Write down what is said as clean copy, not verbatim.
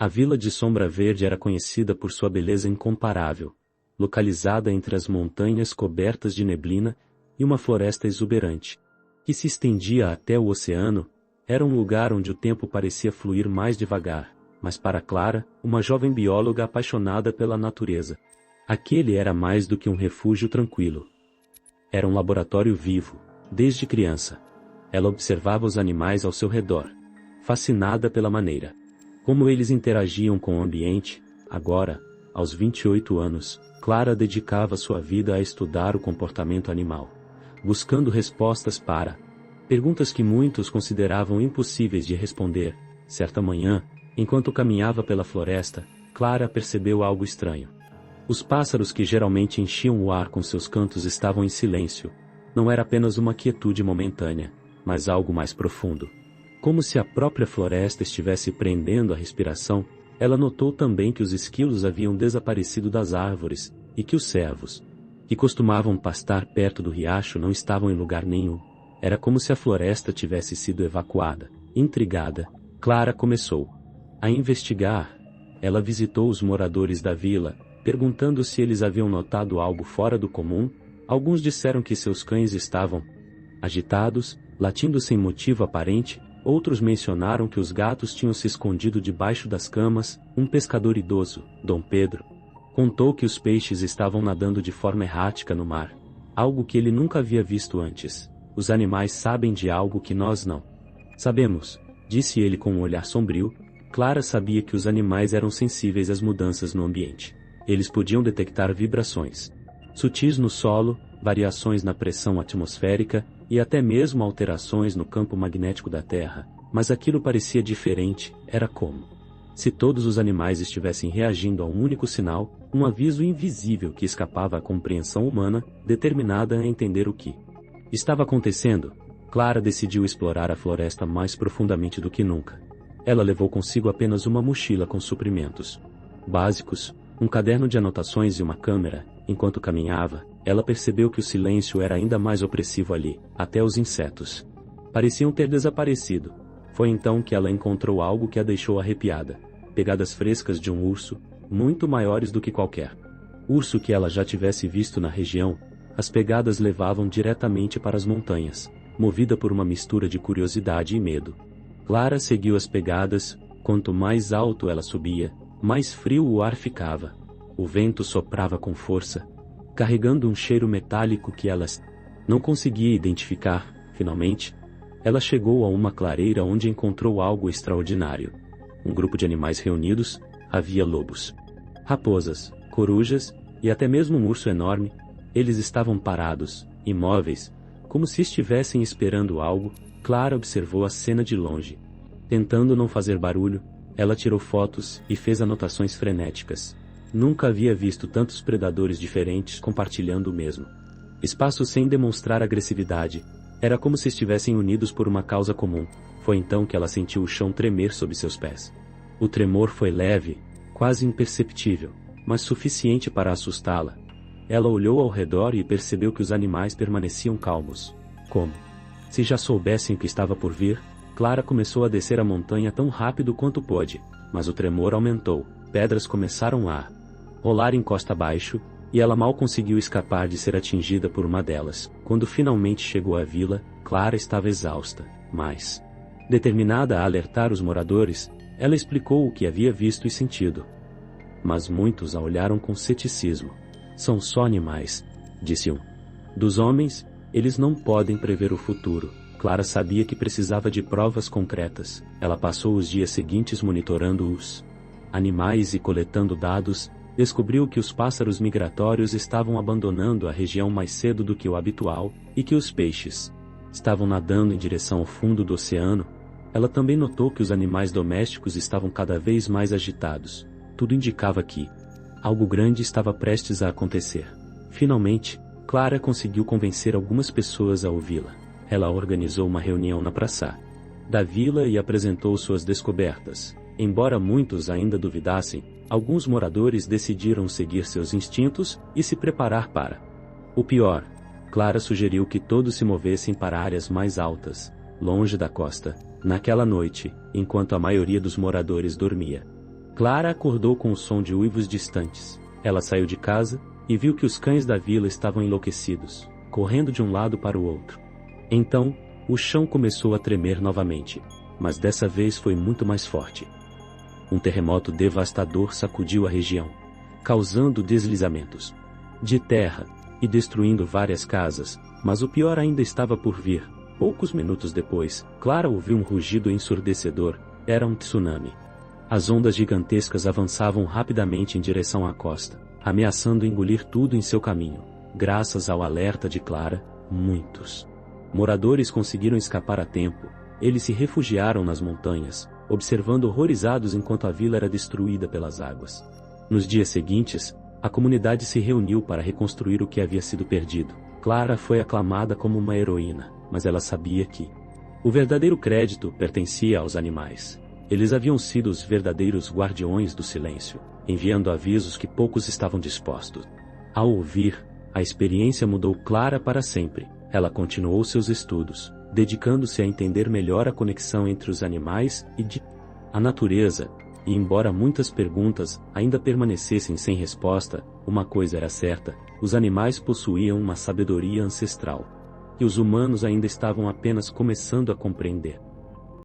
A vila de Sombra Verde era conhecida por sua beleza incomparável, localizada entre as montanhas cobertas de neblina e uma floresta exuberante, que se estendia até o oceano. Era um lugar onde o tempo parecia fluir mais devagar, mas para Clara, uma jovem bióloga apaixonada pela natureza, aquele era mais do que um refúgio tranquilo. Era um laboratório vivo, desde criança. Ela observava os animais ao seu redor, fascinada pela maneira como eles interagiam com o ambiente. Agora, aos 28 anos, Clara dedicava sua vida a estudar o comportamento animal, buscando respostas para perguntas que muitos consideravam impossíveis de responder. Certa manhã, enquanto caminhava pela floresta, Clara percebeu algo estranho. Os pássaros que geralmente enchiam o ar com seus cantos estavam em silêncio. Não era apenas uma quietude momentânea, mas algo mais profundo. Como se a própria floresta estivesse prendendo a respiração. Ela notou também que os esquilos haviam desaparecido das árvores, e que os cervos, que costumavam pastar perto do riacho, não estavam em lugar nenhum. Era como se a floresta tivesse sido evacuada. Intrigada, Clara começou a investigar. Ela visitou os moradores da vila, perguntando se eles haviam notado algo fora do comum. Alguns disseram que seus cães estavam agitados, latindo sem motivo aparente. Outros mencionaram que os gatos tinham se escondido debaixo das camas. Um pescador idoso, Dom Pedro, contou que os peixes estavam nadando de forma errática no mar, algo que ele nunca havia visto antes. Os animais sabem de algo que nós não sabemos, disse ele com um olhar sombrio. Clara sabia que os animais eram sensíveis às mudanças no ambiente. Eles podiam detectar vibrações sutis no solo, variações na pressão atmosférica e até mesmo alterações no campo magnético da Terra, mas aquilo parecia diferente. Era como se todos os animais estivessem reagindo a um único sinal, um aviso invisível que escapava à compreensão humana, determinada a entender o que estava acontecendo. Clara decidiu explorar a floresta mais profundamente do que nunca. Ela levou consigo apenas uma mochila com suprimentos básicos, um caderno de anotações e uma câmera. Enquanto caminhava, ela percebeu que o silêncio era ainda mais opressivo ali. Até os insetos pareciam ter desaparecido. Foi então que ela encontrou algo que a deixou arrepiada. Pegadas frescas de um urso, muito maiores do que qualquer urso que ela já tivesse visto na região. As pegadas levavam diretamente para as montanhas, movida por uma mistura de curiosidade e medo. Clara seguiu as pegadas. Quanto mais alto ela subia, mais frio o ar ficava. O vento soprava com força, carregando um cheiro metálico que ela não conseguia identificar. Finalmente, ela chegou a uma clareira onde encontrou algo extraordinário. Um grupo de animais reunidos. Havia lobos, raposas, corujas e até mesmo um urso enorme. Eles estavam parados, imóveis, como se estivessem esperando algo. Clara observou a cena de longe. Tentando não fazer barulho, ela tirou fotos e fez anotações frenéticas. Nunca havia visto tantos predadores diferentes compartilhando o mesmo espaço sem demonstrar agressividade. Era como se estivessem unidos por uma causa comum. Foi então que ela sentiu o chão tremer sob seus pés. O tremor foi leve, quase imperceptível, mas suficiente para assustá-la. Ela olhou ao redor e percebeu que os animais permaneciam calmos, como se já soubessem o que estava por vir. Clara começou a descer a montanha tão rápido quanto pôde, mas o tremor aumentou. Pedras começaram a rolar em costa abaixo, e ela mal conseguiu escapar de ser atingida por uma delas. Quando finalmente chegou à vila, Clara estava exausta, mas determinada a alertar os moradores. Ela explicou o que havia visto e sentido. Mas muitos a olharam com ceticismo. São só animais, disse um dos homens. Eles não podem prever o futuro. Clara sabia que precisava de provas concretas. Ela passou os dias seguintes monitorando os animais e coletando dados. Descobriu que os pássaros migratórios estavam abandonando a região mais cedo do que o habitual, e que os peixes estavam nadando em direção ao fundo do oceano. Ela também notou que os animais domésticos estavam cada vez mais agitados. Tudo indicava que algo grande estava prestes a acontecer. Finalmente, Clara conseguiu convencer algumas pessoas a ouvi-la. Ela organizou uma reunião na praça da vila e apresentou suas descobertas. Embora muitos ainda duvidassem, alguns moradores decidiram seguir seus instintos e se preparar para o pior. Clara sugeriu que todos se movessem para áreas mais altas, longe da costa. Naquela noite, enquanto a maioria dos moradores dormia, Clara acordou com o som de uivos distantes. Ela saiu de casa e viu que os cães da vila estavam enlouquecidos, correndo de um lado para o outro. Então, o chão começou a tremer novamente, mas dessa vez foi muito mais forte. Um terremoto devastador sacudiu a região, causando deslizamentos de terra e destruindo várias casas, mas o pior ainda estava por vir. Poucos minutos depois, Clara ouviu um rugido ensurdecedor. Era um tsunami. As ondas gigantescas avançavam rapidamente em direção à costa, ameaçando engolir tudo em seu caminho. Graças ao alerta de Clara, muitos moradores conseguiram escapar a tempo. Eles se refugiaram nas montanhas, observando horrorizados enquanto a vila era destruída pelas águas. Nos dias seguintes, a comunidade se reuniu para reconstruir o que havia sido perdido. Clara foi aclamada como uma heroína, mas ela sabia que o verdadeiro crédito pertencia aos animais. Eles haviam sido os verdadeiros guardiões do silêncio, enviando avisos que poucos estavam dispostos a ouvir. A experiência mudou Clara para sempre. Ela continuou seus estudos, dedicando-se a entender melhor a conexão entre os animais e a natureza. E embora muitas perguntas ainda permanecessem sem resposta, uma coisa era certa: os animais possuíam uma sabedoria ancestral, e os humanos ainda estavam apenas começando a compreender.